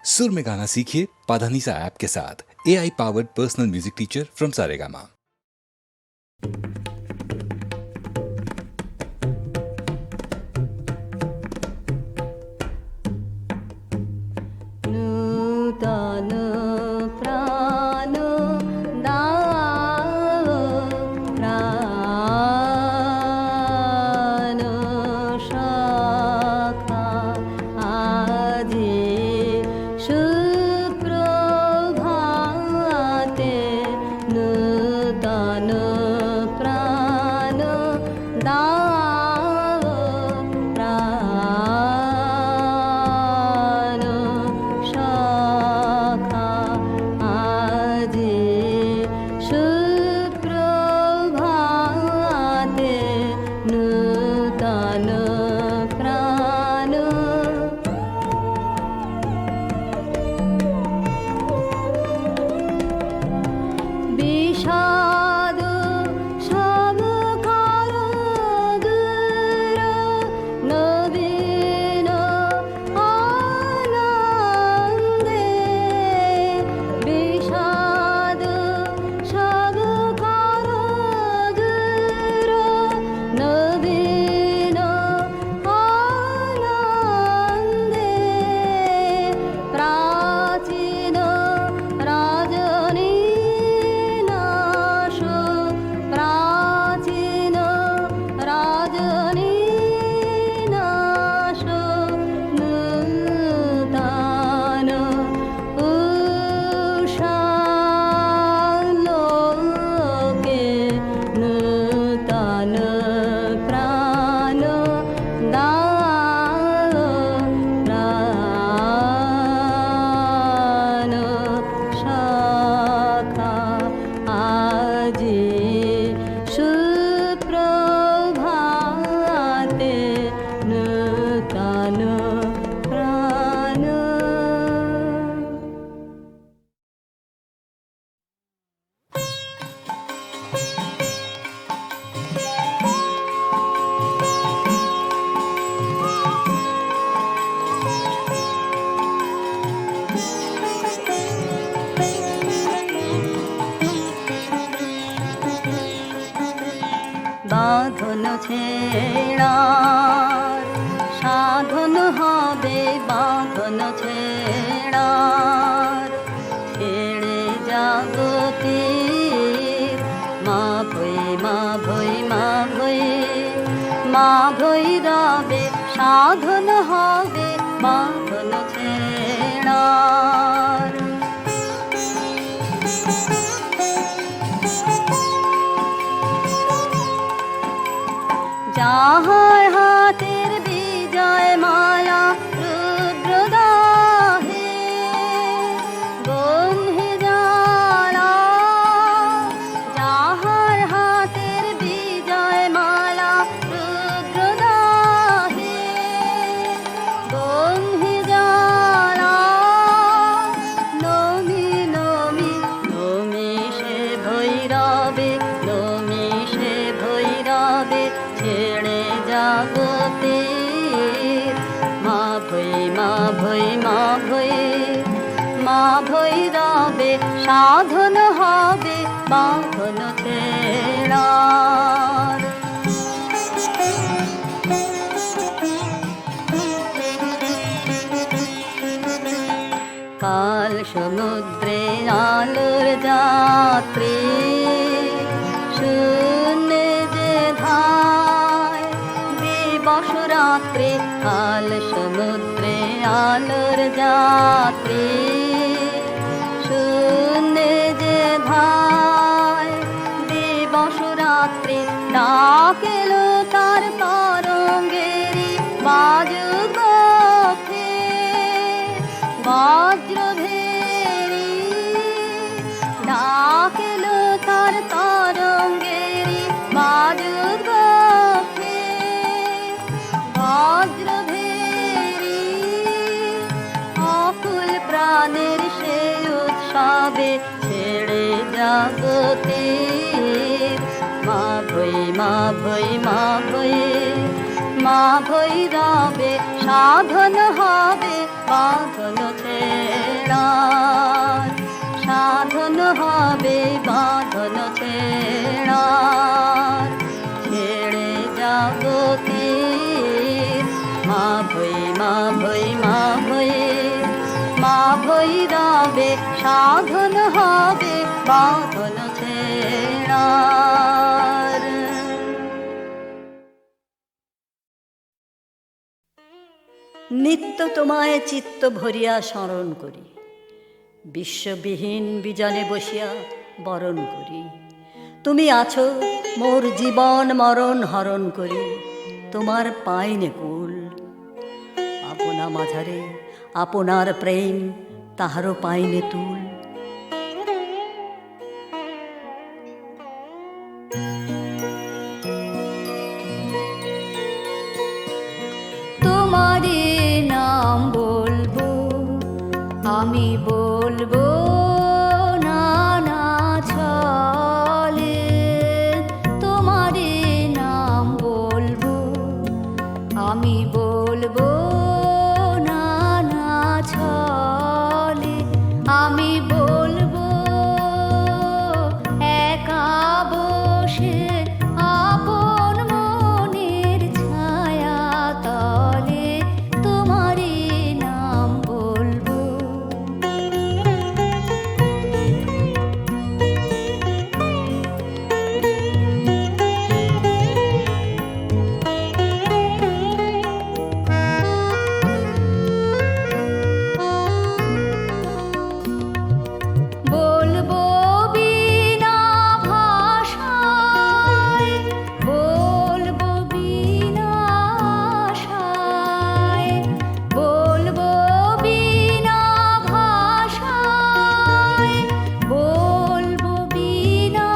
सुर में गाना सीखिए पाधानीसा ऐप के साथ। AI powered personal music teacher from Saregama. नूतन प्राण दाव प्राण शाखा আজি সুপ্রভাতে নূতন প্রাণ দাও প্রাণ শাখা আজি সুপ্রভাতে নূতন প্রাণ বিষাদ সব দূর নবীন আনন্দে বিষাদ সব দূর নবীন আনন্দে প্রাচীন রজনী নাশ প্রাচীন রজনী নাশ নূতন উষালোকে নূতন প্রাণ দাও প্রাণ শাখা আজি সুপ্রভাতে নূতন প্রাণ বাঁধন ছেড়ার সাধন হবে বাঁধন ছেড়ার ছেড়ে জাগতির মা ভৈ মা ভৈ মা ভৈ মা ভৈরবে সাধন হবে বাঁধন ছেড়ার যাহার হাতের বিজয় মালা রুদ্রদাহে গন্ধে জ্বালা যাহার হাতের বিজয় মালা রুদ্রদাহে গন্ধে জ্বালা নমি নমি নমি সে ভৈরবে নমি সে ভৈরবে ছেড়ে জাগতির মা ভৈ মা ভৈ মা ভৈ মা ভৈরবে সাধন হবে বাঁধন ছেড়ার কাল সমুদ্রে আলোর যাত্রী শূন্যে যে ধায় দিবস রাত্রি কাল সমুদ্রে আলোর যাত্রী শূন্যে যে ধায় দিবস রাত্রি ডাকেল তার তরঙ্গেরি বাজুক বজ্রভেরি ডাকেল তার তরঙ্গেরি বাজুক বজ্রভেরি অকুল প্রাণের সে উৎসবে ছেড়ে জাগতির মা ভৈ মা ভৈ মা ভৈ মা ভৈরবে সাধন হবে বাঁধন ছেড়ে ভৈরবে সাধন হবে বাঁধন ছেড়ার। নিত্য তোমায় চিত্ত ভরিয়া স্মরণ করি, বিশ্ববিহীন বিজনে বসিয়া বরণ করি। তুমি আছো মোর জীবন মরণ হরণ করি, তোমার পাইনে কুল। আপনা মাঝারে আপনার প্রেম তাহারও পাইনে তুল। তোমারে নাম বলবো আমি বলবো নানা ছলে, তোমারে নাম বলবো আমি বলবো নানা ছলে। আমি বলবো একা বসে আপন মনের ছায়া তলে, তোমারে নাম বলবো। বলবো বিনা ভাষায়, বলবো বিনা আশায়, বলবো বিনা ভাষায়, বলবো বিনা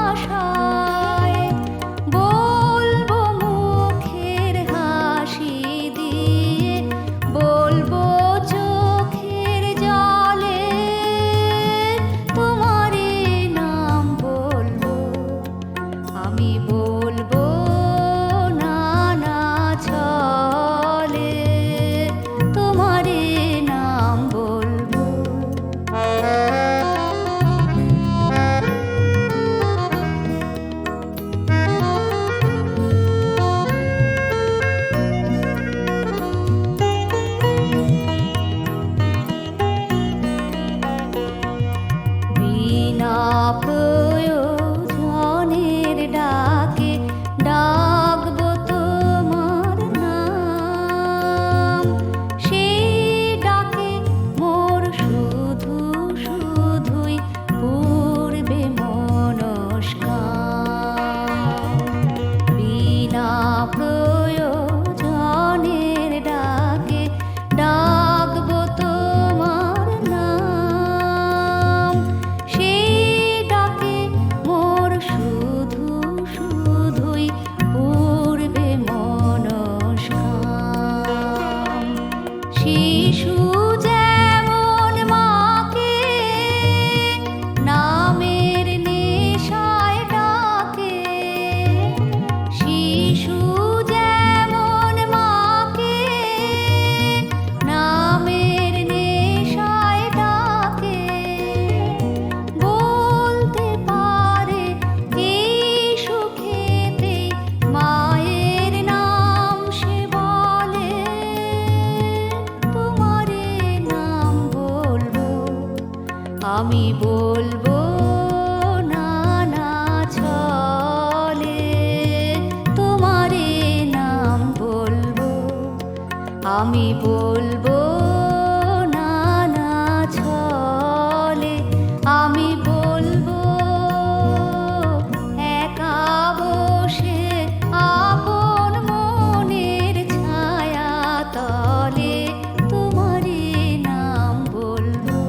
আশায়, বলবো মুখের হাসি দিয়ে, বলবো চোখের জলে, তোমারে নাম বলবো আমি বলবো নানা ছলে, তোমারে নাম বলবো। বিনা প্রয়োজনের ডাকে ডাকবো তোমার নাম, সেই ডাকে মোর শুধু শুধুই পূর্বে মনস্কাম। বিনা প্রয়োজনের ডাকে ডাকবো তোমার নাম, সেই ডাকে মোর শুধু শুধুই পূর্বে মনস্কাম। শিশু যেমন মাকে নামের নেশায় ডাকে, শিশু যেমন মাকে নামের নেশায় ডাকে, বলতে পারে এই সুখেতে মায়ের নাম সে বলে, তোমারে নাম বলবো আমি বলবো নানা ছলে, তোমারে নাম বলবো আমি বলবো নানা ছলে। আমি বলবো একা বসে আপন মনের ছায়া তলে, তোমারে নাম বলবো।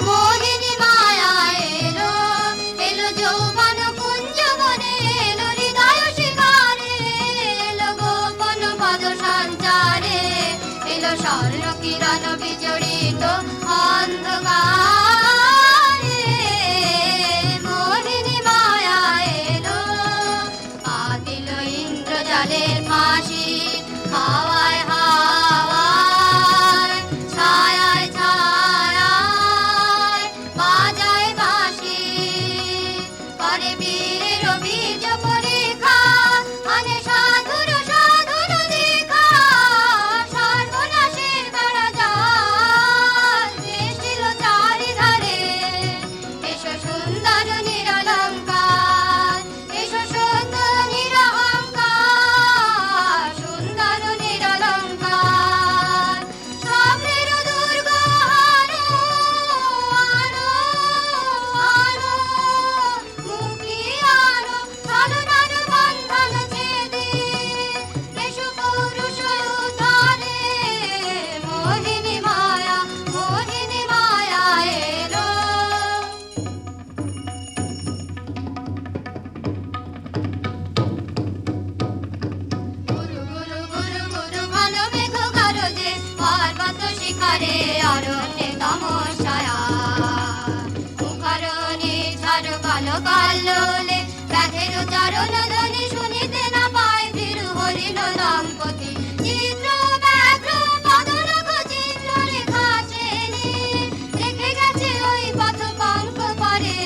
মোহিনী মায়া এলো, এলো যৌবন কুঞ্জ বনে, এলো হৃদয় শিখারে, এলো গোপন পদ সঞ্চারে, এলো স্বর্ণ কিরণ বিজড়িত অন্ধকারে। মোহিনী মায়া এলো, পা দিল ইন্দ্রজালের ফাঁসি, হাওয়ায় হাওয়ায়, ছায়ায় ছায়ায় বাজায় বাঁশি, করে বীরের বীজ পরীক্ষা আনে সাধুর সাধুর দীক্ষা সর্বনাশের বেড়া জাল সৃষ্টিল চারিধারে এসো সুন্দর নিরলঙ্কার এসো সুন্দর নিরহংকার সুন্দর নিরলঙ্কার স্বপ্নের দুর্গ আনো আনো আনো মুক্তি আনো সাধনার বন্ধন ছেদে এসো পৌরুষ উদ্ধারে মোহিনী মায়া এলো গুরু গুরু গুরু গুরু ঘন মেঘ গরজে পর্বত শিখরে অরণ্যে তমসায়া মুখরণে ঝড় কালো কাল্লোলে ব্যাধের চরণ ধ্বনি শুনিতে না পায় ভীরু হরিণ দম্পতি চিত্র ব্যাঘ্র পদনখ চিত্র রেখা শ্রেণী রেখে গেছে ওই পথ পঙ্ক পরে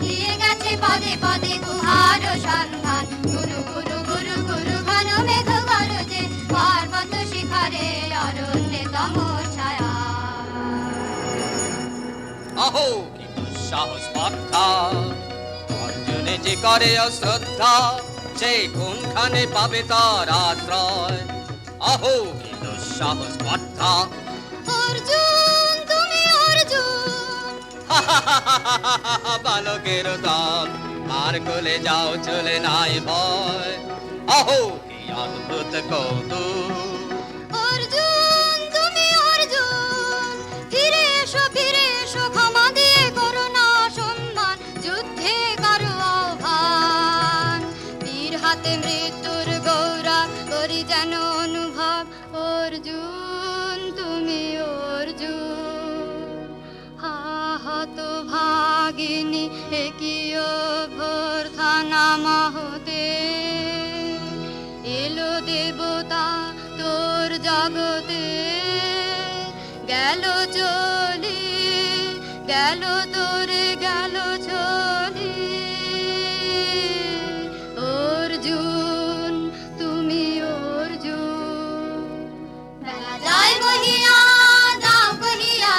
দিয়ে গেছে পদে পদে গুহার সন্ধান গুরু গুরু গুরু গুরু ঘন মেঘ গরজে পর্বত শিখরে অরণ্যে তমসায়া আহো কি দুঃসাহস স্পর্ধা অর্জুনে যে করে অশ্রদ্ধা সে কোনখানে পাবে তার আশ্রয় আহো কি দুঃসাহস স্পর্ধা অর্জুন তুমি অর্জুন বালকের দল আর কোলে যাও চলে নাই ভয় আহো কি অদ্ভুত কৌতুক অর্জুন তুমি অর্জুন ফিরে এসো ক্ষমা দিয়ে করো না সম্মান যুদ্ধে করো আহ্বান বীর হাতে মৃত্যুর গৌরব করি যেন অনুভব অর্জুন তুমি অর্জুন হাহত ভাগিনী একিও ভর্থানা মহতে এলো দেবতা তোর জগতে গেল চলি গেল তোরে গেল চলি অর্জুন তুমি অর্জুন বেলা যায় বহিয়া দাও কহিয়া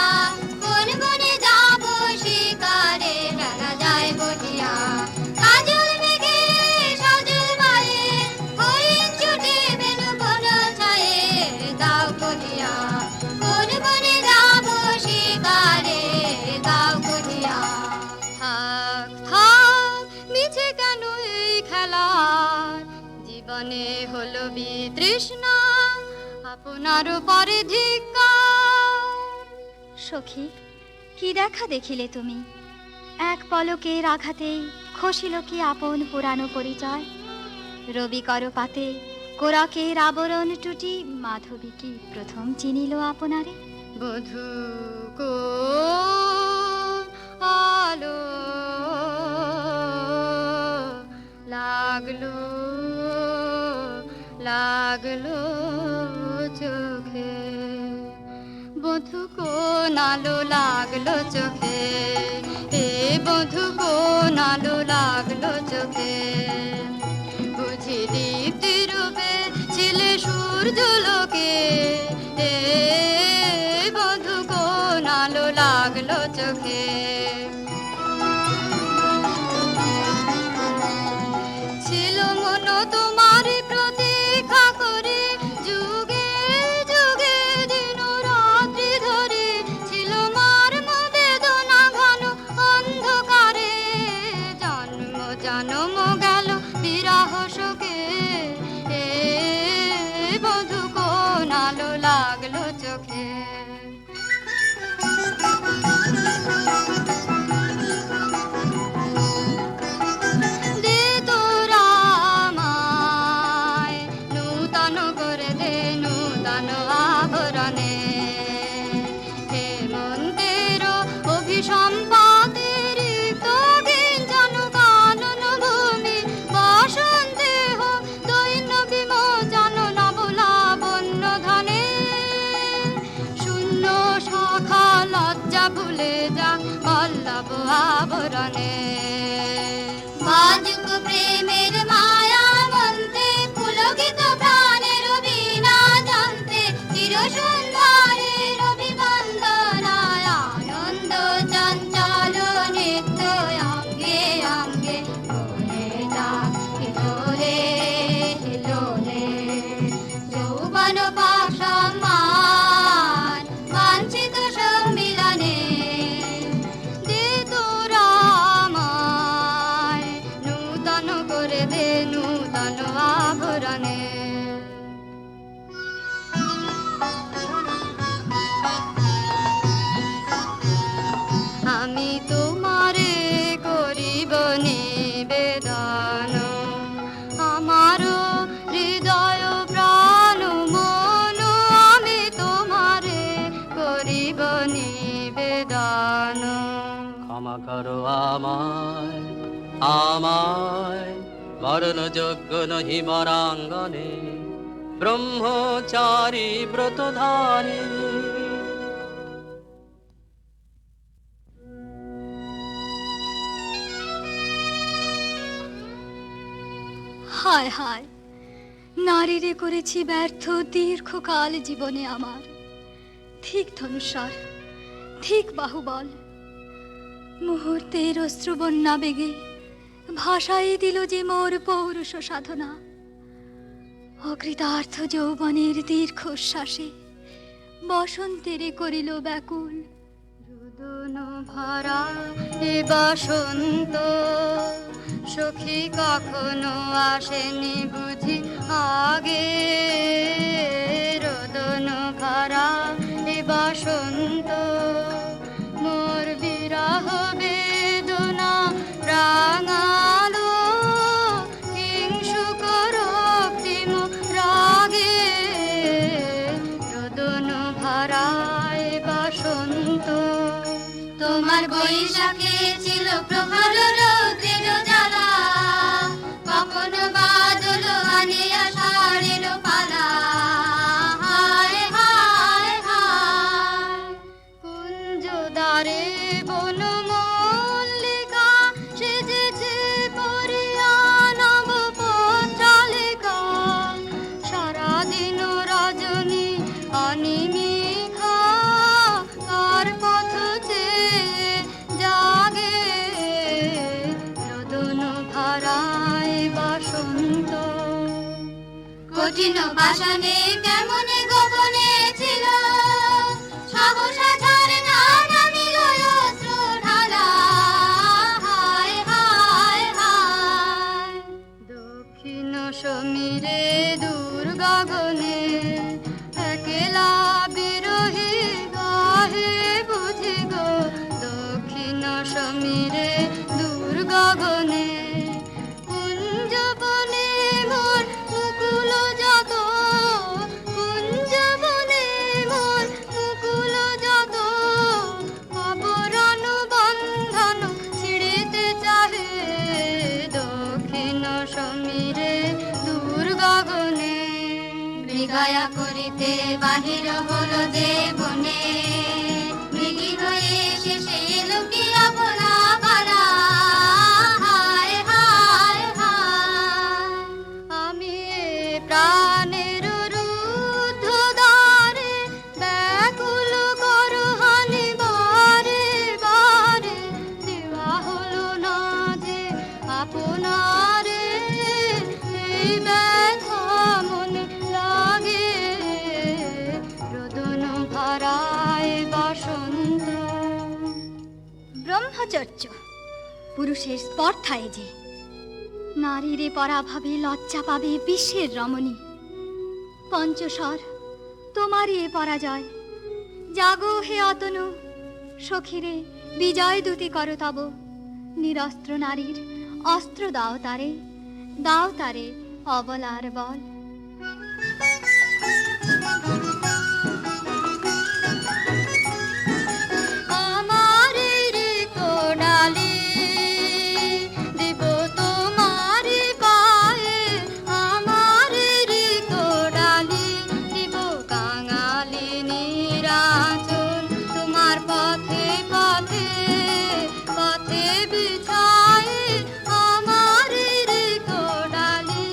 কোন বনে যাব শিকারে বেলা যায় বহিয়া কাজল মেঘে সজল মায়ে হরিণ ছুটে বেনু বন ছায়ে দাও কহিয়া কোন বনে যাব শিকারে দাও কহিয়া থাক থাক মিছে কেন এই খেলার জীবনে হলো বিতৃষ্ণা আপনার পরে ধিক্কার সখী কি দেখা দেখিলে তুমি এক পলকের আঘাতেই খসিল কি আপন পুরানো পরিচয় রবি কর পাতে কোরাকের আবরণ টুটি মাধবী কি প্রথম চিনিল আপনারে বধূ কো আলো লাগলো লাগলো চোখে বধূ কোন আলো লাগলো চোখে এ বধূ কোন আলো লাগলো চোখে বুঝি দীপ্তি রূপে ছিলে সূর্য লোকে এ বধূ কোন আলো লাগলো চোখে ছিল মন তোমার প্রতীক্ষা করে যুগে যুগে দিন রাত্রি ধরে ছিল মর্ম বেদনা ঘন অন্ধকারে জন্ম জন্ম গেল বিরহ শোকে এ বধূ কোন আলো লাগলো চোখে দে তোরা আমায় নূতন করে দে নূতন আভরণে হেমন্তের অভিসম্পাতের গিঞ্জন কানন ভূমি বসন্তে হোক দৈন্য বিমোচন নবলাবণ্য ধনে শূন্য শাখা লজ্জা ভুলে যা বল্লভ আবরণে বাজে অনুপম সম্মান বাঞ্ছিত সম্মিলনে দে তোরা আমায় নূতন করে দে নূতন আভরণে। আমি তোমারে করিব নিবেদন, আমারও হৃদয় প্রাণ মন আমি তোমারে করিব নিবেদন। ক্ষমা করো আমায়, আমায় বরণযোগ্য নহি বরাঙ্গনে ব্রহ্মচারী ব্রতধারী। হায় হায়, নারীরে করেছি ব্যর্থ দীর্ঘকাল জীবনে আমার। ঠিক ধনুস্বর, ঠিক বাহুবল, মুহূর্তের অশ্রুবন্যা বেগে ভাষায় দিল যে মোর পৌরুষ সাধনা। অকৃতার্থ যৌবনের দীর্ঘশ্বাসে বসন্তেরে করিল ব্যাকুল। রোদন ভরা এ বসন্ত সখী কখনো আসেনি বুঝি আগে। রোদন ভরা এ বসন্ত মোর বিরহ বেদনা রাঙালো কিংসুক রক্তিম রাগে। রোদন ভরা এ বসন্ত তোমার বৈশাখে ছিল প্রখর রৌদ্রের জ্বালা, কখনো বাদল আনিয়া সারের পালা। হায় হায় হায় কুঞ্জদ্বারে বন মল্লিকা সেজেছে পরিয়া নব পত্রালিকা। সারাদিন রজনী অনিমিখা কার পথ চেয়ে জাগে। রোদন ভরায় বসন্ত কঠিন পাষাণে কেমনে গোপনে ছিল সহসা ঝরনা নামিল অশ্রু ঢালা। হায় হায় হায় দক্ষিণ সমীরে দূর গগনে একলা বিরহী গাহে বুঝি গো। দক্ষিণ সমীরে দূর গগনে কুঞ্জবনে মোর মুকুল যত, কুঞ্জবনে মোর মুকুল যত আবরণ বন্ধন ছিড়িতে চাহে। দক্ষিণ সমীরে দূর গগনে মৃগয়া করিতে বাহির হলো যে বনে, মৃগী হয়ে শেষে এলো কি আপনা পালা। হায় হায় হায় আমি এ প্রাণের রুদ্ধ দ্বারে ব্যাকুল করো হানি বারে বারে। দেওয়া হলো না যে আপনারে এই ব্যথা মনে লাগে। রোদন ভরায় বসন্ত ব্রহ্মচর্য পুরুষের স্পর্ধায় যে নারীরে পরাভাবে লজ্জা পাবে বিশ্বের রমণী। পঞ্চস্বর তোমারই এ পরাজয়, জাগো হে অতনু সখীরে বিজয় দূতি করো তব। নিরস্ত্র নারীর অস্ত্র দাও তারে, দাও তারে অবলার বল। আমার ঋত ডালি দিব তোমার পায়ে, আমার ঋত ডালি দিব কাঙালি নিরাচল তোমার পথে পথে পথে বিছায়ে। আমার ঋত ডালি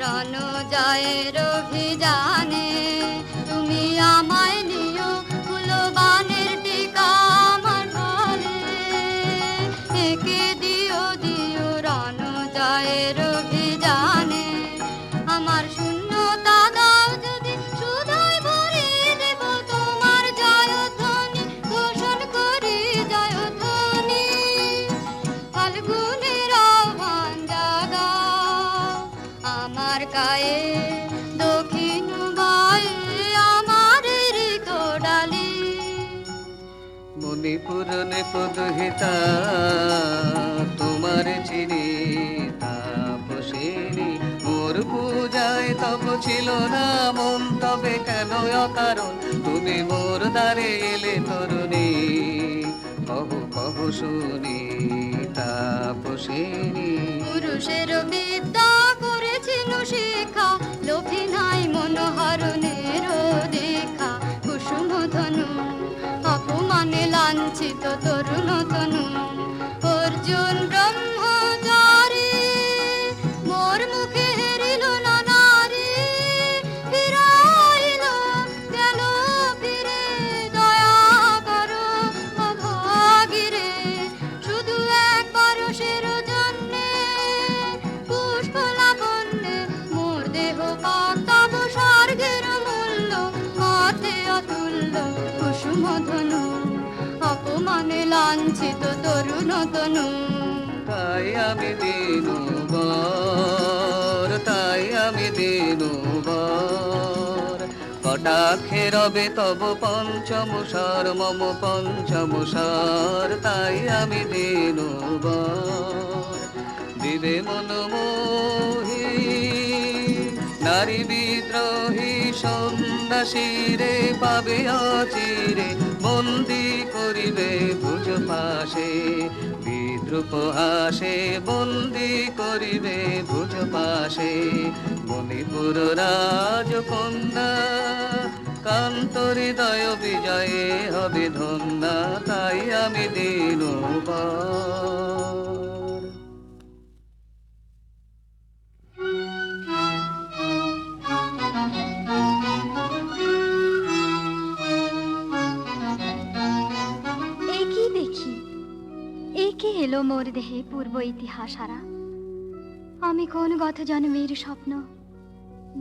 রণজয়ের অভিযানে তুমি আমায় নিও ফুলবানের টিকা আমার ঢলে একে দিও দিও রণজয়ের অভিযানে আমার শূন্যতা দাও যদি শুধুই ভরিয়ে দেব তোমার জয়ধ্বনি ঘোষণ করি জয়ধ্বনি ফাল্গুনের আহ্বান জাগাও আমার গায়ে দক্ষিণ বায়ে আমার ঋত ডালি মণিপুর নেপদহিতা তোমার চিনি তাপসিনী মোর পূজায় তব ছিল না মন তবে কেন অকারণ তুমি মোর দ্বারে এলে তরুণী কহু কহু শুনি তাপসিনী পুরুষের বিদ্যা করেছিল শিক্ষা লোভী নাই মনোহরণের দেখা কুসুম ধনু অপমানে লাঞ্ছিত তরুণ তনু অর্জুন ব্রহ্মচারী মোর মুখে হেরিল না নারী ফিরাইল গেল ফিরে দয়া করো অভাগীরে শুধু একবার সের জন্যে পুষ্প লাবণ্যে মোর দেহ পাতাব স্বর্গের মূল্য অর্থে অতুল্য কুসুম ধনু অপমানে লাঞ্ছিত তরুণ তনু তাই আমি দিনুবর তাই আমি দিনুবর কটাক্ষে রবে তব পঞ্চমুষার মম পঞ্চমুষার তাই আমি দিনুবর দিবে মনমোহী নারী বিদ্রোহী সন্ন্যাসীরে পাবে অচিরে বন্দি করিবে ভুজ পাশে বিদ্রুপ হাসে বন্দি করিবে ভুজ পাশে মণিপুর রাজকন্যা কান্ত হৃদয় বিজয়ে হবে ধন্যা তাই আমি দিনুবর একই দেখি একে এলো মোর দেহে পূর্ব ইতিহাস হারা আমি কোন গত জন্মের স্বপ্ন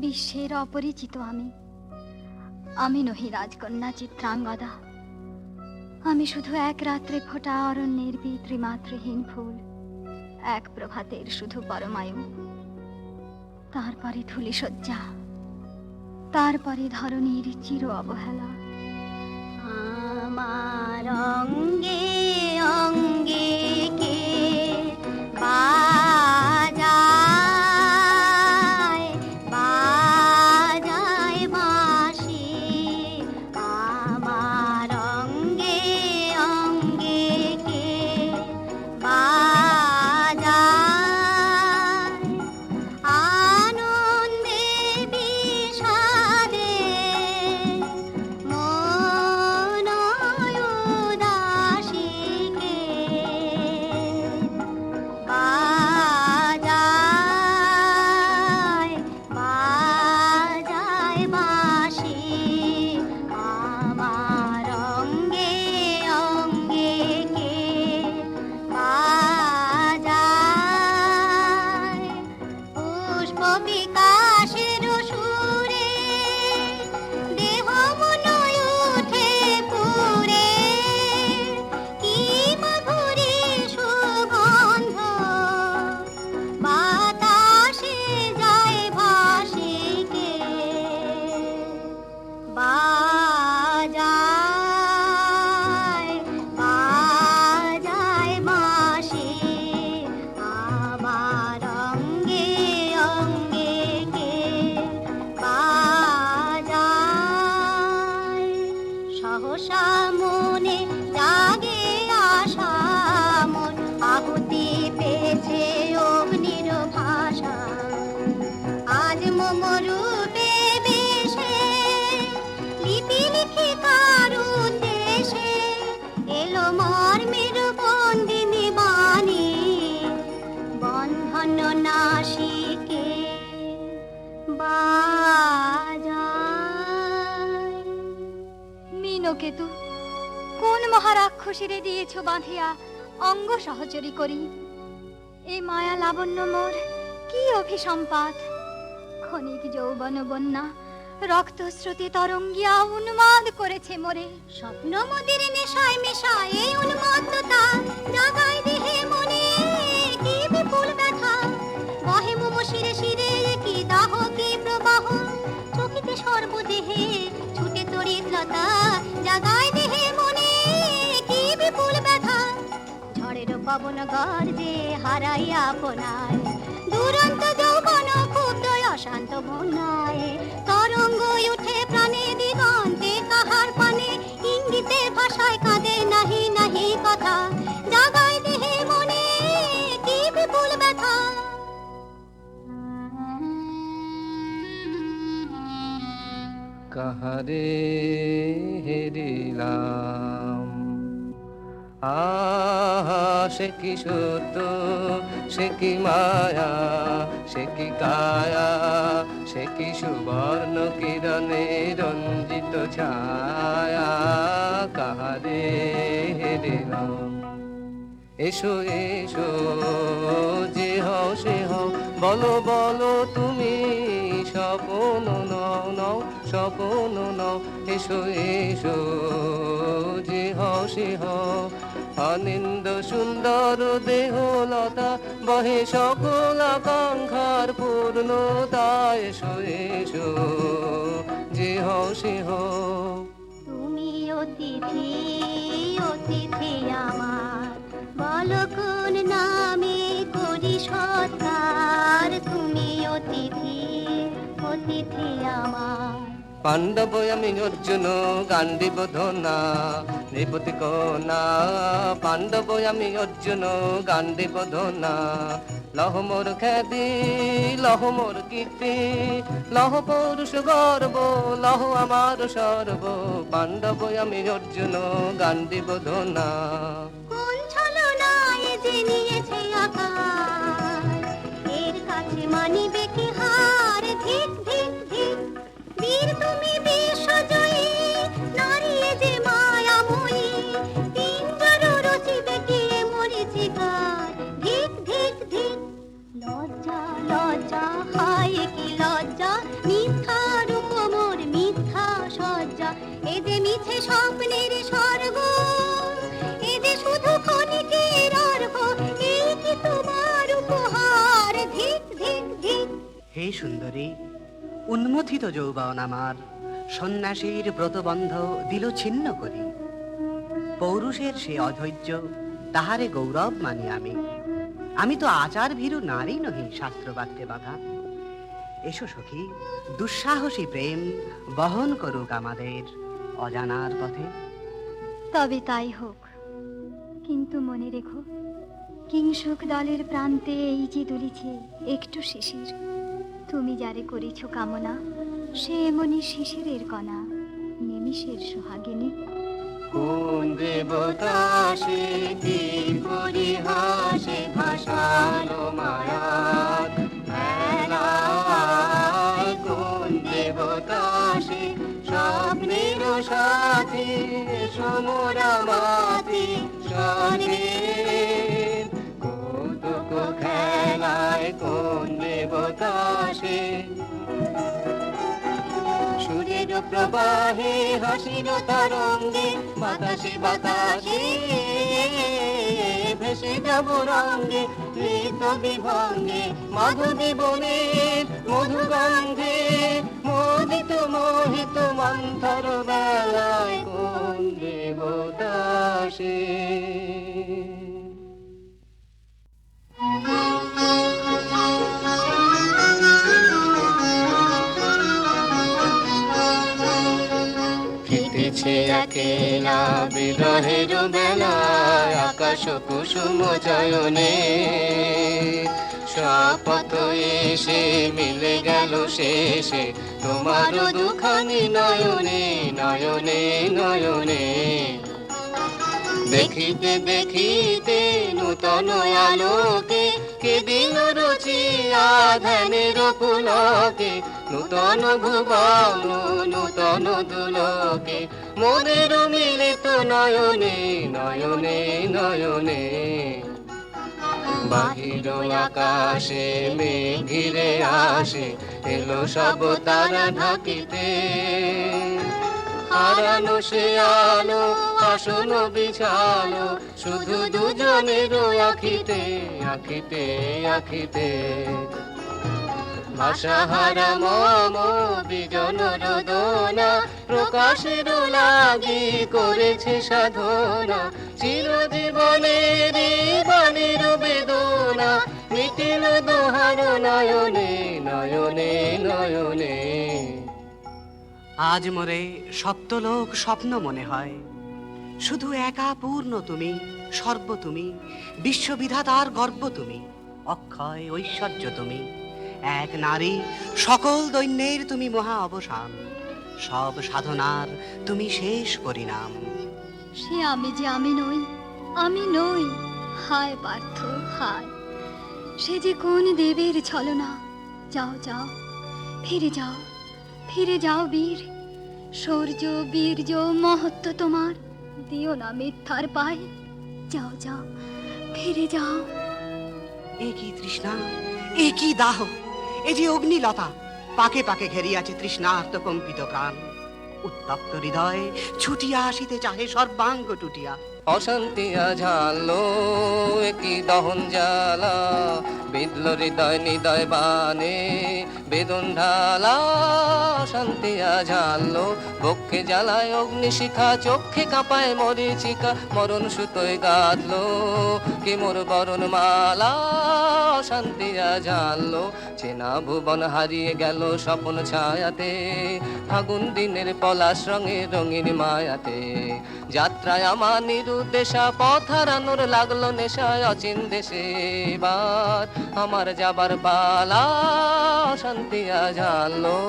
বিশ্বের অপরিচিত আমি নহি রাজকন্যা চিত্রাঙ্গদা আমি শুধু এক রাত্রে ফোটা অরণ্যের পিতৃমাতৃহীন ফুল এক প্রভাতের শুধু পরমায়ু তারপরে ধুলি শয্যা তারপরে ধরণীর চির অবহেলা আমার অঙ্গে অঙ্গে কে বাজায় বাজায় বাঁশি আমার অঙ্গে অঙ্গে কে বাজায় আনন্দে বিষাদে মন উদাসীকে বাজায় বাজায় বাঁশি আমার অঙ্গে অঙ্গে কে বাজায় পুষ্প বিকাশের সুরে দেহ মন উঠে পুরে কি মাধুরী সুগন্ধ বাতাসে যায় ভাসিকে বাজায় বাজায় বাঁশি আমার অঙ্গে অঙ্গে কে ধূমকেতু, কোন মহারাক্ষসীরে দিয়েছ বাঁধিয়া অঙ্গ সহচরী করি। এ মায়া লাবণ্য মোর কি অভিসম্পাত, ক্ষণিক যৌবন বন্যা রক্তস্রোতে তরঙ্গিয়া উন্মাদ করেছে মোরে। স্বপ্ন মদির নেশায় মেশায় এই উন্মত্ততা জাগায় দেহে মনে কি বিপুল ব্যথা, বহে মোম শিরে শিরে কি দাহ কি প্রবাহ, চোখিতে সর্বদেহে ছুটে তড়িৎ লতা, জাগায় দেহে মনে কি বিপুল ব্যথা। ঝড়ের পবন গর্জে হারাইয়া আপনায় দুরন্ত যৌবন ক্ষুব্ধ অশান্ত বন্যায়, তরঙ্গ উঠে প্রাণে দিগন্তে কাহার পানে, ইঙ্গিতে ভাষায় কাঁদে নাহি নাহি কথা, জাগায় দেহে মনে কি বিপুল ব্যথা। কাহারে হেরিলাম, আহা সে কি সত্য, সে কি মায়া, সে কি কায়া, সে কি সুবর্ণ কিরণে রঞ্জিত ছায়া, কাহারে হেরিলাম। এসো এসো যে হও সে হও, বলো বলো তুমি স্বপন নও নও, স্বপন নও। এসো এসো যে হও সে হও, অনিন্দ সুন্দর দেহলতা বহে সকল আকাঙ্ক্ষার পূর্ণতা। এসো এসো যে হও সে হও। তুমি অতিথি অতিথি আমার, বলো কোন নামে করি সৎকার, তুমি অতিথি অতিথি আমার। পাণ্ডব আমি অর্জুন গান্ডীব ধনা নৃপতি কনা, পাণ্ডব আমি অর্জুন গান্ডীব ধনা, লহ মোর খ্যাতি লহ মোর কীর্তি, লহ পৌরুষ গর্ব লহ আমার সর্ব, পাণ্ডব আমি অর্জুন গান্ডীব ধনা। কোন ছলনায় যে নিয়েছে আকার, এর কাছে মানিবে কি হার, ধিক ধিক ধিক। বীর তুমি বিশ্বজয়ী, নারী যে মায়াময়ী, পিঞ্জর রচিবে কে মরীচিকার, ধিক ধিক ধিক। লজ্জা লজ্জা হায় কি লজ্জা, মিথ্যা রূপ মোর মিথ্যা সজ্জা, এ যে মিছে স্বপ্নের স্বর্গ, এ যে শুধু ক্ষণিকের অর্ঘ, এই কি তোমার উপহার, ধিক ধিক ধিক। হে সুন্দরী, উন্মথিত যৌবন আমার সন্ন্যাসীর ব্রতবন্ধ দিল ছিন্ন করি। পৌরুষের সে অধৈর্য তাহারে গৌরব মানি আমি, আমি তো আচার ভীরু নারী নহি শাস্ত্রবাক্যে বাধা। এসো সখী, দুঃসাহসী প্রেম বহন করুক আমাদের অজানার পথে। তবে তাই হোক, কিন্তু মনে রেখো, কিংসুক দলের প্রান্তে এই যে দুলিছে একটু শিশির, তুমি যারে করিছ কামনা সে এমনি শিশিরের কণা, নিমিষের সোহাগিনী। কোন দেবতা সে কি পরিহাসে ভাসালো মায়ার ভেলায়, কোন দেবতা সে স্বপ্নের সাথী, সমরা মাথি স্বর্গে কৌতুক খেলায়, কোন দেবতা সে সুরের প্রবাহে হাসির তরঙ্গে, বাতাসে বাতাসে ভেসে যাব রঙ্গে, ঋত বিভঙ্গে মাধবী বনের মধুগন্ধে, মোদিত মোহিত মন্থর বেলায়, কোন দেবতা সে। ফিটেছে একেলা বিরহের বেলায়, আকাশ কুসুম চয়নে শপথ এসে মিলে গেল শেষে, তোমার দুখানি নয়নে নয়নে নয়নে। দেখিতে দেখিতে নূতন আলোকে, কে দিল রুচি ধ্যানের পুলকে, নূতন ভুবন নূতন দুলোকে মোদের মিলিত নয়নে নয়নে নয়নে। বাহির আকাশে মেঘ ঘিরে আসে, এলো সব তারা ঢাকিতে। হারানো সে আলো আসন বিছালো, শুধু দুজনের আখিতে আখিতে আখিতে। ভাষাহারা মম বিজন রোদনা, প্রকাশের লাগি করেছে সাধনা। চিরজীবনের বাণীর বেদনা, মিটিল দোহার নয়নে নয়নে নয়নে। আজ মোরে সপ্তলোক স্বপ্ন মনে হয়, শুধু একা পূর্ণ তুমি, সর্ব তুমি, বিশ্ববিধাতার গর্ব তুমি, অক্ষয় ঐশ্বর্য তুমি, এক নারী সকল দৈন্যের তুমি মহা অবসান, সব সাধনার তুমি শেষ পরিণাম। সে আমি যে আমি নই, আমি নই। হায় পার্থ হায়, সে যে কোন দেবের ছলনা। যাও যাও, ফিরে যাও, ফিরে যাও বীর। শৌর্য বীর্য মহত্ব তোমার, দিও না মিথ্যার পায়। যাও যাও, ফিরে যাও। এ কি তৃষ্ণা, এ কি দাহ, এ যে অগ্নিলতা, পাকে পাকে ঘেরিয়াছে তৃষ্ণার্ত কম্পিত প্রাণ। উত্তপ্ত হৃদয় ছুটিয়া আসিতে চাহে সর্বাঙ্গ টুটিয়া। অশান্তি ঝালো কি দহন জ্বালা, বিদল হৃদয় নিদয় বানে বেদন ঢালা। অশান্তি ঝালো বক্ষে জ্বালায় অগ্নিশিখা, চক্ষে কাঁপায় মরিচিকা। মরণ সুতোয় গাঁথলো কি মোর বরণ মালা। অশান্তি ঝালো চেনা ভুবন হারিয়ে গেল স্বপ্ন ছায়াতে, ফাগুন দিনের পলাশ রঙের রঙিন মায়াতে। যাত্রায় আমার নিরুদ্দেশা, পথ হারানোর লাগলো নেশায় অচিন দেশে। এবার আমার যাবার পালা, শান্তি জানলো।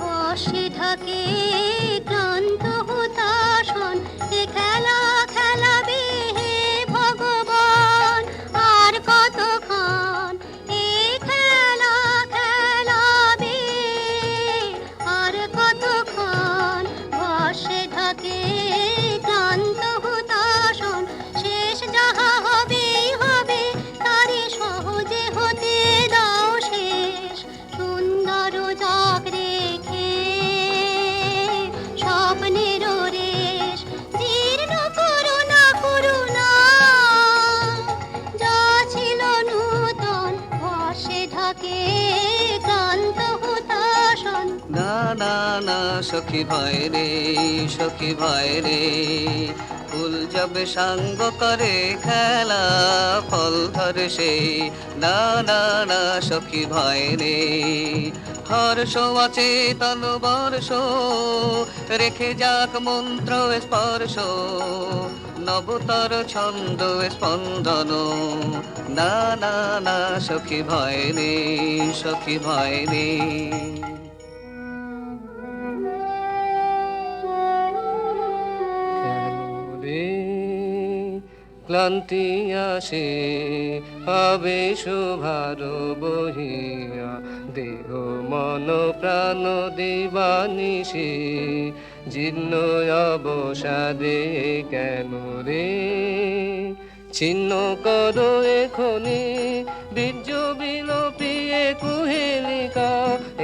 বসে ঢাকে ক্লান্ত হতাশন, এ খেলা খেলাবে হে ভগবান। আর কতক্ষণ এ খেলা খেলাবে, আর কতক্ষণ। বসে ঢাকে ক্লান্ত হতাশন, শেষ যাহা হবেই হবে, তারে সহজে হতে দাও শেষ। সুন্দর জগ রেখে স্বপ্নের রেশ, জীর্ণ করুণা করুণা। যা ছিল নূতন বসে ঢাকে ক্লান্ত হতাশন। না না না সখী ভয় রে, সখী ভয় রে। ফুল যাবে সাঙ্গ করে খেলা, ফল ধরে সে। না না না সখী ভয় রে। হর্ষ অচেতন বর্ষ, রেখে যাক মন্ত্র স্পর্শ। নবতর ছন্দ স্পন্দন। না না না সখী ভয় রে, সখী ভয় রে। ক্লান্তি আসে আবেশ ভার বহিয়া, দেহ মন প্রাণ দিবানিশি। জীর্ণ অবসাদে কেন রে, ছিন্ন করো এখনি বীর্য বিলোপিয়ে কুহেলিকা।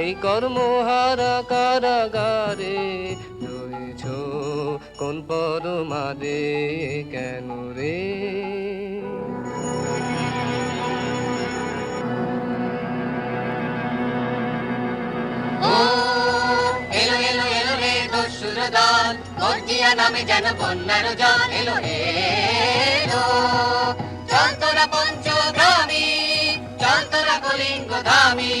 এই কর্মহারা কারাগারে রয়েছ কোন পরমাদে কেন রে। ও এলো এলো এলো রে দস্যুর দল, গর্জিয়া নামে যেন বন্যার জল। এলো এলো চল তোরা পঞ্চগ্রামী, চল তোরা কলিঙ্গ ধামী।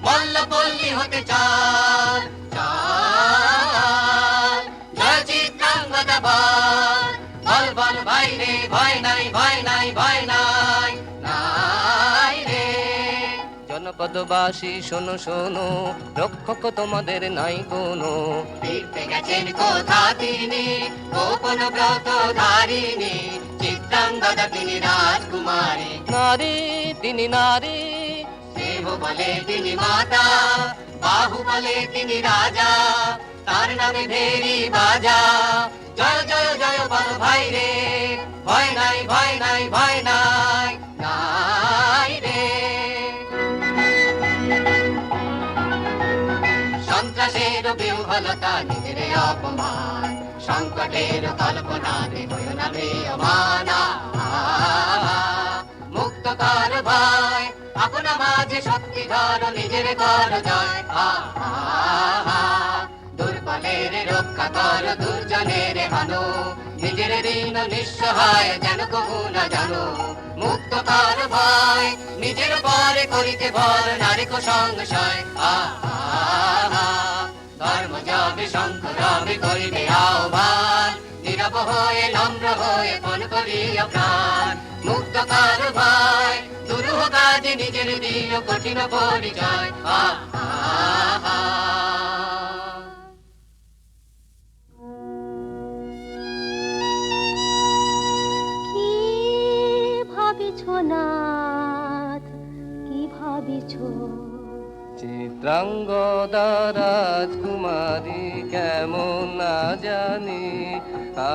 মল্লপল্লী হতে চাল চাল, জয় চিত্রাঙ্গদা বল। বল বল ভাই রে, ভয় নাই ভয় নাই ভয় নাই নাই রে। জনপদ ভারতবাসী শোনো শোনো, রক্ষক তোমাদের নাই কোনো। ফিরতে গেছেন কোথা তিনি, গোপন ব্রত ধারিণী, চিত্রাঙ্গদা তিনি রাজকুমারী। নারী তিনি নারী, স্নেহ বলে তিনি মাতা, বাহু বলে তিনি রাজা, তার নামে ভেরি বাজা। জয় জয় জয় বল ভাই রে, ভয় নাই ভয় নাই ভয় নাই নাই রে। সন্ত্রাসের বিহ্বলতা নিজের অপমান, সংকটের কল্পনাতে হইও না ম্রিয়মান। মুক্ত কর ভয়, আপনা মাঝে শক্তি ধর, নিজের কর জয়। দুর্বলের রক্ষা কর, দুর্জনের হানো, নিজের ঋণ নিঃসহায় যেন কবু না জানো। মুক্ত কর ভয়, নিজের পরে করিতে ভর, নারী সংশয়। ধর্ম যাবে শঙ্খ রবে করিবে আহ্বান, নীরব হয়ে নম্র হয়ে পণ করিয়া প্রাণ। মুক্ত কর ভয়, দুরূহ কাজে নিজের দিও কঠিন পরিচয়। কি ভাবিছ নাথ, কি ভাবিছ? চিত্রাঙ্গদা রাজকুমারী কেমন না জানি,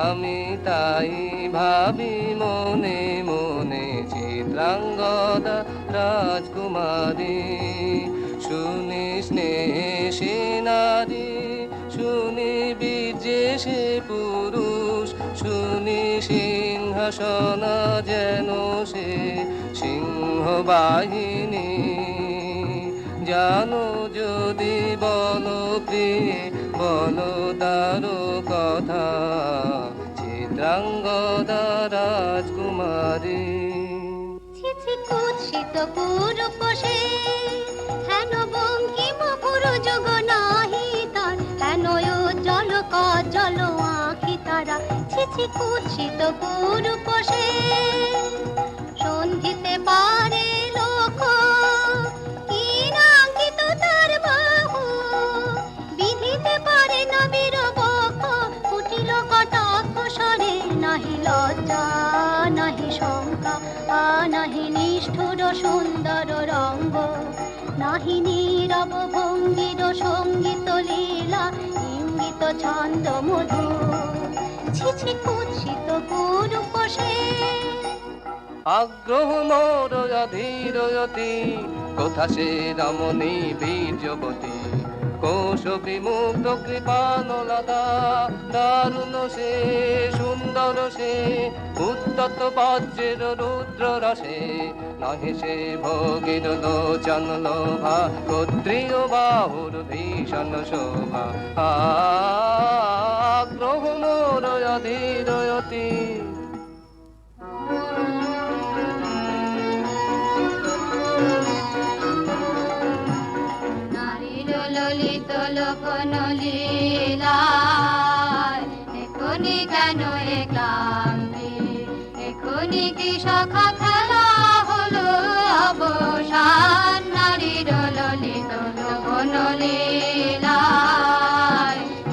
আমি তাই ভাবি মনে মনে। চিত্রাঙ্গদা রাজকুমারী, শুনি স্নেহে নারী, শুনি বীর্যে সে পুরুষ, শুনি সিংহাসন যেন সে সিংহ বাহিনী। জানো যদি বলো প্রিয়ে, বলো তার কথা, চিত্রাঙ্গদা রাজকুমারী। ছিছি কুৎসিত পুরুষে, হেন বঙ্কিম পুরুযুগ নাহি তার, হেন উজ্জ্বল কজ্জ্বল আঁখি তারা। ছিছি কুৎসিত পুরুষে, সন্ধিতে পারে লোক, কি নাঙ্কিত তার বাহু, বিধিতে পারে না বীরবক্ষ, কুটিল কটাক্ষ স্বরে। নাহি লজ্জা নাহি শঙ্কা, নাহি নিষ্ঠুর সুন্দর রঙ্গ, নাহি নীরব ভঙ্গির সঙ্গীত লীলা, ইঙ্গিত ছন্দ মধু। ছিছি কুৎসিত পুরুষে, আগ্রহ মোর অধীরয়তি, কোথা সে রমণী বীর্যবতী। কোশ বিমুগ্ধ কৃপানলতা, দারুণ সে সুন্দর সে, উত্তত বজ্রের রুদ্র রসে। নহে সে ভোগীর লোচন লোভা, ক্ষত্রিয় বাহুর ভীষণ শোভা। আগ্রহ মোর অধীরয়তি। নারীর ললিত লোকন লীলায়, এখনি কেন এ ক্লান্তি, এখনি কি সখা খেলা হলো অবসান। নারীর ললিত লোকন লীলায়,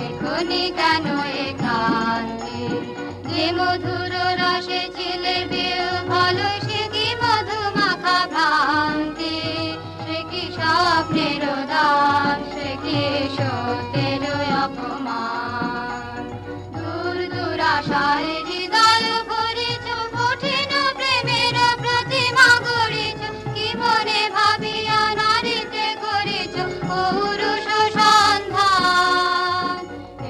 এখনি কেন এ ক্লান্তি, যে মধুর রসে ছিলে বিহ্বল, সে কি মধু মাখা ভ্রান্তি। সে কি স্বপ্নের দান, সে কি সত্যের অপমান। দূর দুরাশায় হৃদয় ভরিছ, কঠিন প্রেমের প্রতিমা গড়িছ, কি মনে ভাবিয়া নারীতে করিছ পৌরুষ সন্ধান।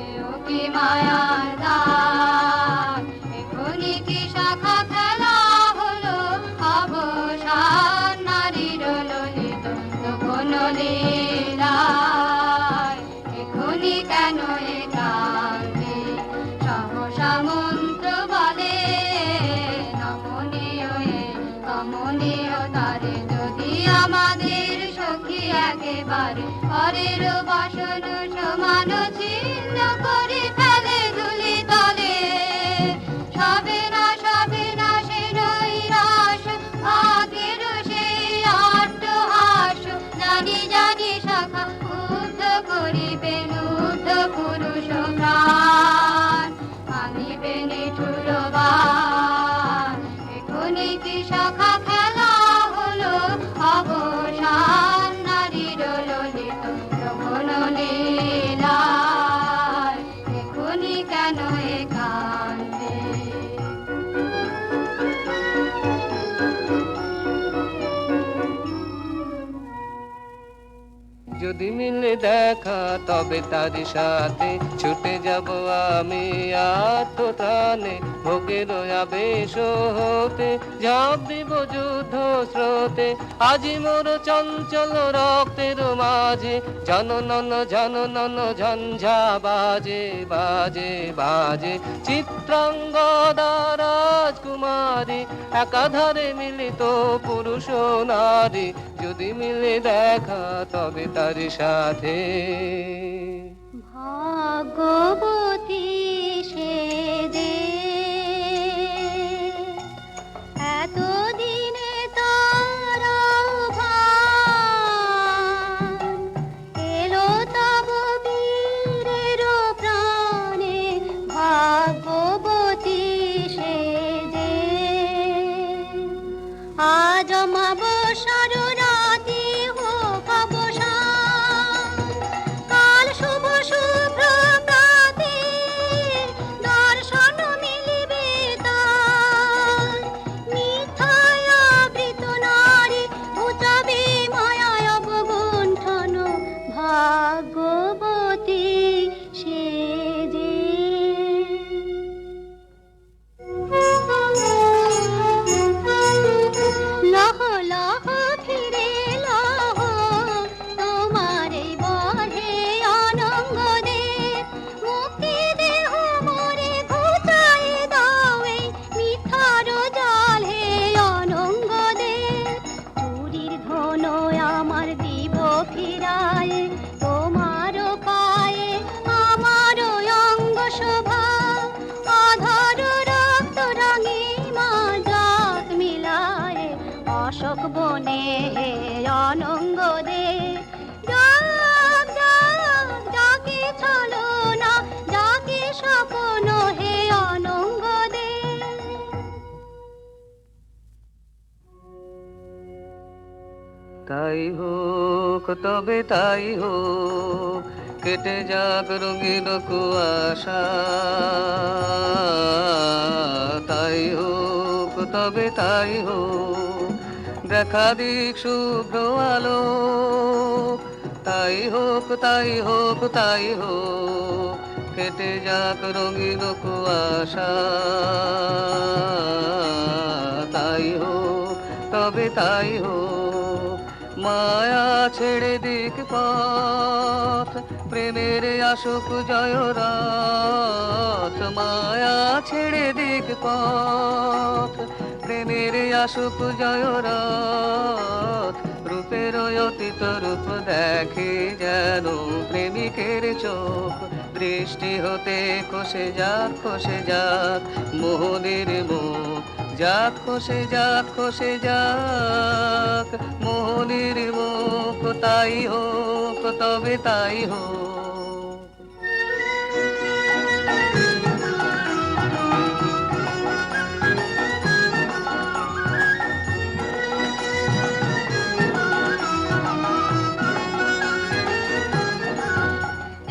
এও কি মায়ার দান, এখনি কি শাখা খেলা হলো অবসান। নারীর ললিত লোকন লীলায়, এখনি কেন এ ক্লান্তি, সহসা মন্ত্র বলে নমনীয় এ কমনীয় তারে। যদি আমাদের সখী একেবারে পরের বাসন সমান ছিন্ন করে ফেলে ধুলি তলে, সবে না সে নৈরাশ, ভাগের সেই আট্টহাস। দিবে নিঠুর বান। এখনই কি সখা খেলা হলো অবসান, নারীর ললিত যৌবন লীলায় এখনই কেন একান্তে। যদি মিলে দেখা তবে তার সাথে ছুটে যাব আমি আত্মত্রাণে, ভোগের আবেশ হতে ঝাঁপ দিব যুদ্ধ স্রোতে। আজি মোর চঞ্চল রক্তের মাঝে জননন ঝঞ্ঝা বাজে বাজে বাজে। চিত্রাঙ্গদা রাজকুমারী একাধারে মিলিত পুরুষ ও নারী, যদি মিলে দেখা তবে তার সাথে। ভাগ্যবতী সে যে এতদিনে তার আহ্বান, এলো তব বীরের প্রাণে। ভাগ্যবতী সে যে আজ অমাবস্যার রাতে হোক অবসান, কাল শুভ সুপ্রভাতে দর্শন মিলিবে তার। মিথ্যায় আবৃত নারী ঘুচাবে মায়ায় অবগুণ্ঠন, ভাগ্যবতী সে যে। লহ লহ ফিরে লহ তোমার এই বহে অনঙ্গ দে। মুক্তি দেহ মোরে ঘুচাই দাও এই মিথ্যার জাল হে অনঙ্গ দে। চুরির ধন আমার দিব ফিরায় তোমার পায়ে আমার অঙ্গ শোভা। আধার রক্ত রাঙিমা জাত মিলায় অশোক বনে হে অনঙ্গ দে। যাক যাক যাকে ছলো না যাকে স্বপ্ন হে অনঙ্গ দে। তাই হোক তবে তাই হোক, কেটে যাক রঙিন কুয়াশা। তাই হোক তবে তাই হোক, দেখা দিক শুভ্র আলো। তাই হোক তাই হোক তাই হোক, কেটে যাক রঙিন কুয়াশা। তাই হোক তবে তাই হোক, মায়া ছেড়ে দিক পথ, প্রেমের আসুক জয় রথ। মায়া ছেড়ে দিক পথ, প্রেমের আসুক জয় রথ। রূপের অতীত রূপ দেখে যেন প্রেমিকের চোখ, দৃষ্টি হতে খসে যাক মোহনের মুখ। যাক খসে যাক মোহনের মুখ। তাই হোক তবে তাই হোক।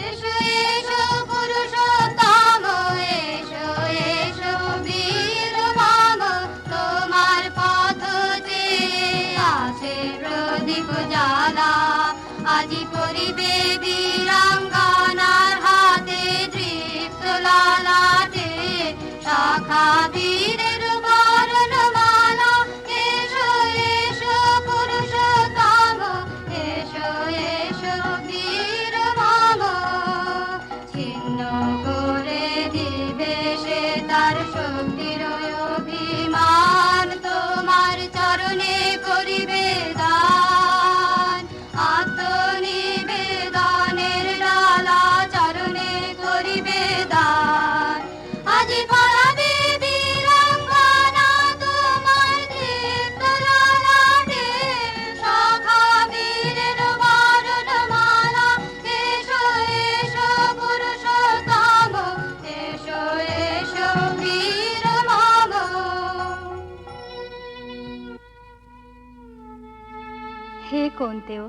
এসো এসো পুরুষোত্তম, এসো এসো বীর মম। তোমার পথ চেয়ে আছে প্রদীপ জ্বালা। আজি করিবে বীরাঙ্গনার হাতে দৃপ্ত ললাটে শাখা বীরের বরণমালা। এসো এসো পুরুষোত্তম, এসো এসো বীর মম। ছিন্ন করে দিবে সে তার শক্তির অভিমান, তোমার চরণে করিবে দান। আত্মনিবেদনের ডালা চরণে করিবে দান। আজি পড়াবে বীরা কোনতেও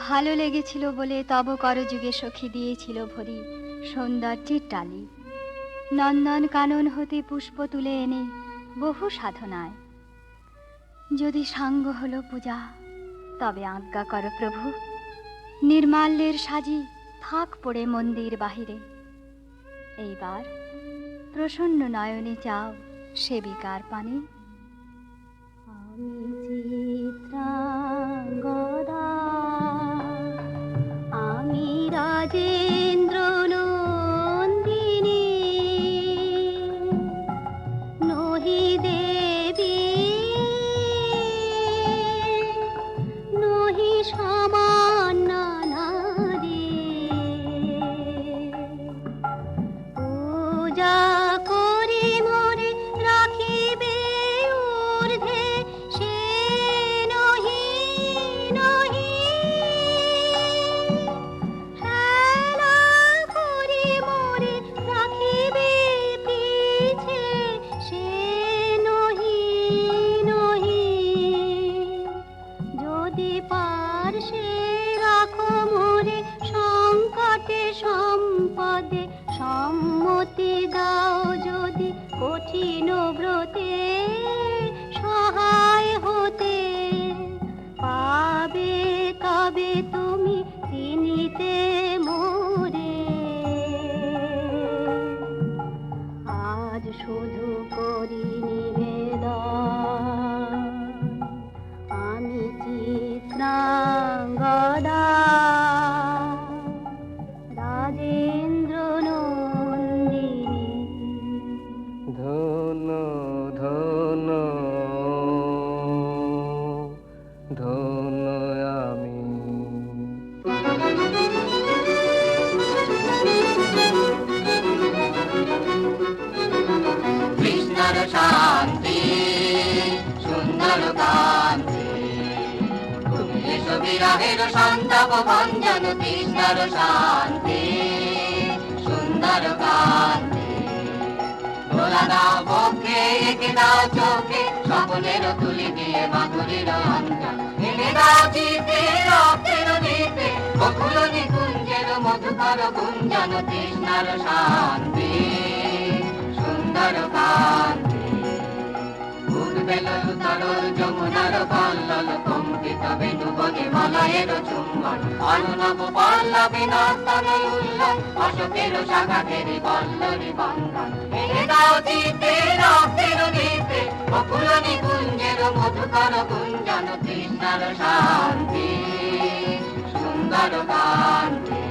ভালো লেগেছিল বলে তব করযুগে সখী দিয়েছিল ভরি সৌন্দর্যের ডালি। নন্দন কানন হতে পুষ্প তুলে এনে বহু সাধনায় যদি সাঙ্গ হলো পূজা, তবে আজ্ঞা কর প্রভু, নির্মাল্যের সাজি থাক পড়ে মন্দির বাহিরে। এইবার প্রসন্ন নয়নে চাও সেবিকার পানে। আমি চিত্রাঙ্গদা, আমি রাজেন্দ্র নন্দিনী, নহি দেবী নহি সামান্য নারী, পূজা করি মোরে রাখিবে ঊর্ধ্বে, সে নহি নহি হেলা করি মোরে রাখিবে পিছে, সে নহি নহি যদি পার্শ্বে রাখো মোরে সংকটে সম্পদে, সম্মতি দাও যদি কঠিন ব্রতে সহায় হতে, পাবে তবে তুমি চিনিতে মোরে। আজ শুধু করি নিবেদন, আমি চিত্রাঙ্গদা, রাজেন্দ্র নন্দিনী। ধন্য ধন্য ধন্য আমি। কৃষ্ণর শান্তি সুন্দর কান্তি, তুমি এসো বিরহের সন্তাপ ভঞ্জন। কৃষ্ণর শান্তি সুন্দর কান্তি, দোলা দাও বক্ষে এঁকে দাও চোখে, স্বপ্নের তুলি দিয়ে মাধুরীর অঞ্জন। এনে দাও চিতে রক্তের নিতে, বকুল নিকুঞ্জের মধুকর গুঞ্জন। কৃষ্ণর শান্তি সুন্দর কান্তি, উদ্বেলল তরল যমুনার কল্লল, কম্পিত বেণুবনে মলয়ের চুম্বন। অনুনব পল্লবে নর্তন উল্লন, অশোকের শাখা ঘেরে পল্লরী বন্ধন। এনে দাও চিতে রক্তের নিতে, বকুল নিকুঞ্জের মধুকর গুঞ্জন। কৃষ্ণর শান্তি সুন্দর কান্তি।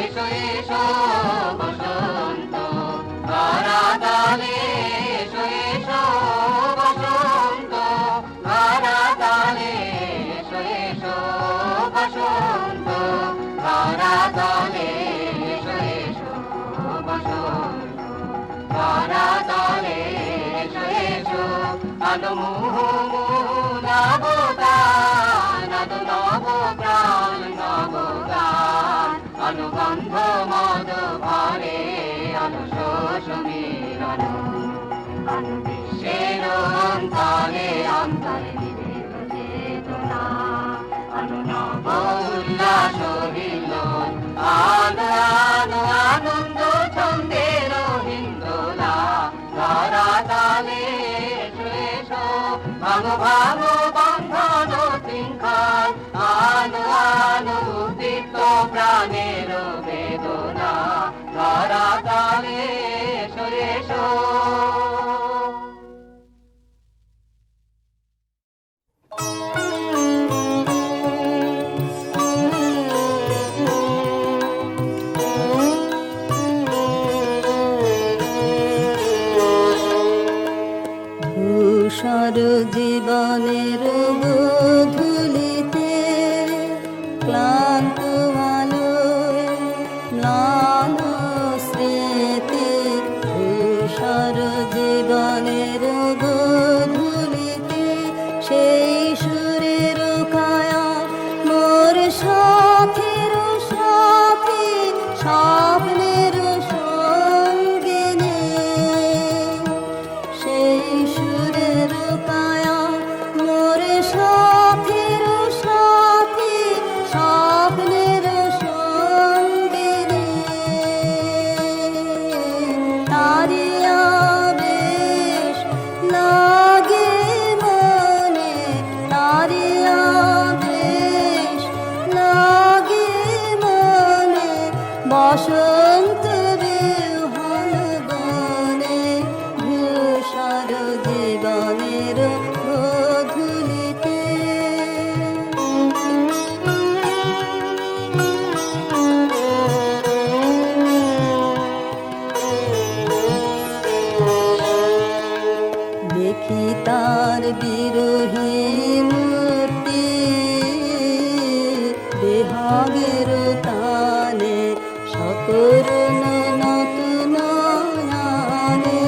এসো এসো বসন্ত ধরাতলে, এসো এসো বসন্ত ধরাতলে, এসো এসো বসন্ত ধরাতলে, এসো এসো বসন্ত ধরাতলে, এসো এসো। আলো মুহ নব গান, আলো নব প্রাণ নব গান, অনুগন্ধ মদ ভরে আলো শোষ মিলন। আলো বিশ্বের অন্তরে অন্তরে নিবেদ চেতনা, আলো নব উল্লাস হিল্লোল, আলো আলো আনন্দ ছন্দের হিন্দোলা। ধরাতলে এসো এসো, ভাঙো ভাঙো বন্ধন শৃঙ্খল, আলো আলো উদ্দীপ্ত প্রাণের বেদনা। ধরাতলে এসো এসো। ধূসর জীবনের গোধূলিতে ক্লান্ত আলোয় ম্লান স্মৃতি, ধূসর জীবনের গোধূলিতে সেই সুরের কায়া মোর সাথের সাথে, স্বপ্নের সঙ্গে নেই। বেহাগের তানে সকরুণ নতুন নয়নে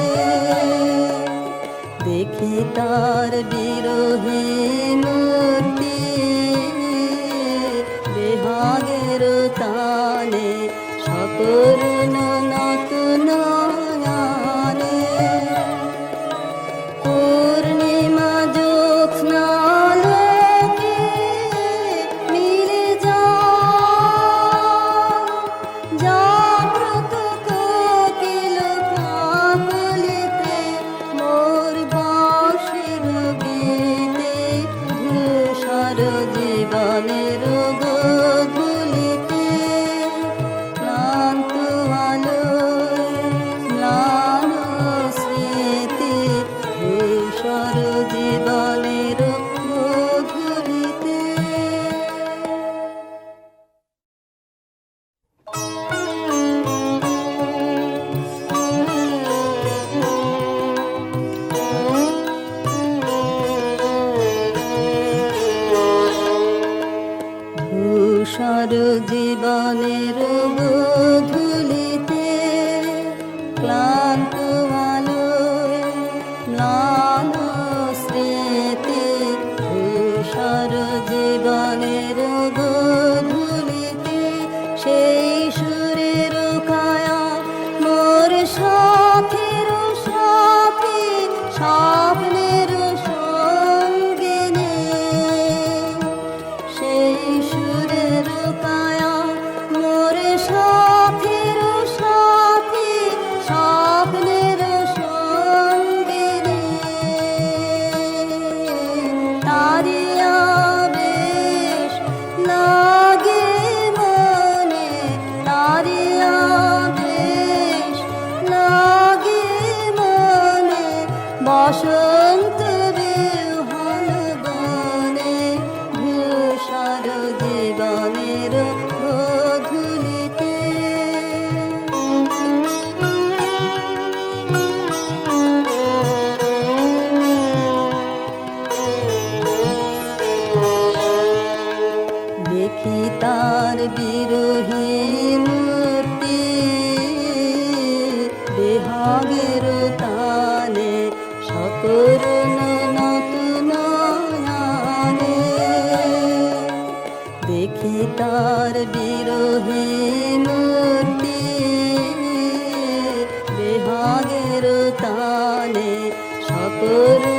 দেখি তার বিরহে মূর্তি বেহাগের তানে সকরুণ নতুন নয়নে পূর্ণিমা জ্যোৎস্নালোকে মিলে যায় জাগ্রত কোকিল কাকলিতে মোর বাঁশির গীতে ধূসর জীবনের গধূলিতে ক্লান্ত আলোয় ম্লান স্মৃতি ধূসর জীবনের গধূলিতে। ধূসর জীবনের গধূলিতে ক্লান্ত আলোয় ম্লান স্মৃতি ধূসর জীবনের গধূলিতে সেই সুরের কায়া মোর সাথের সাথে স্বপ্নের সঙ্গিনী সেই সুরের কায়া মোর সাথের সাথে স্বপ্নের সঙ্গিনী তারি আবেশ লাগে মনে তারি আবেশ লাগে মনে বসন্ত বিহন বনে ধূসর জীবনের গধূলিতে। দেখি তার বিরহে মূর্তি বেহাগের তানে সকরুণ নতুন নয়নে দেখি তার বিরহে মূর্তি বেহাগের তানে সকরুণ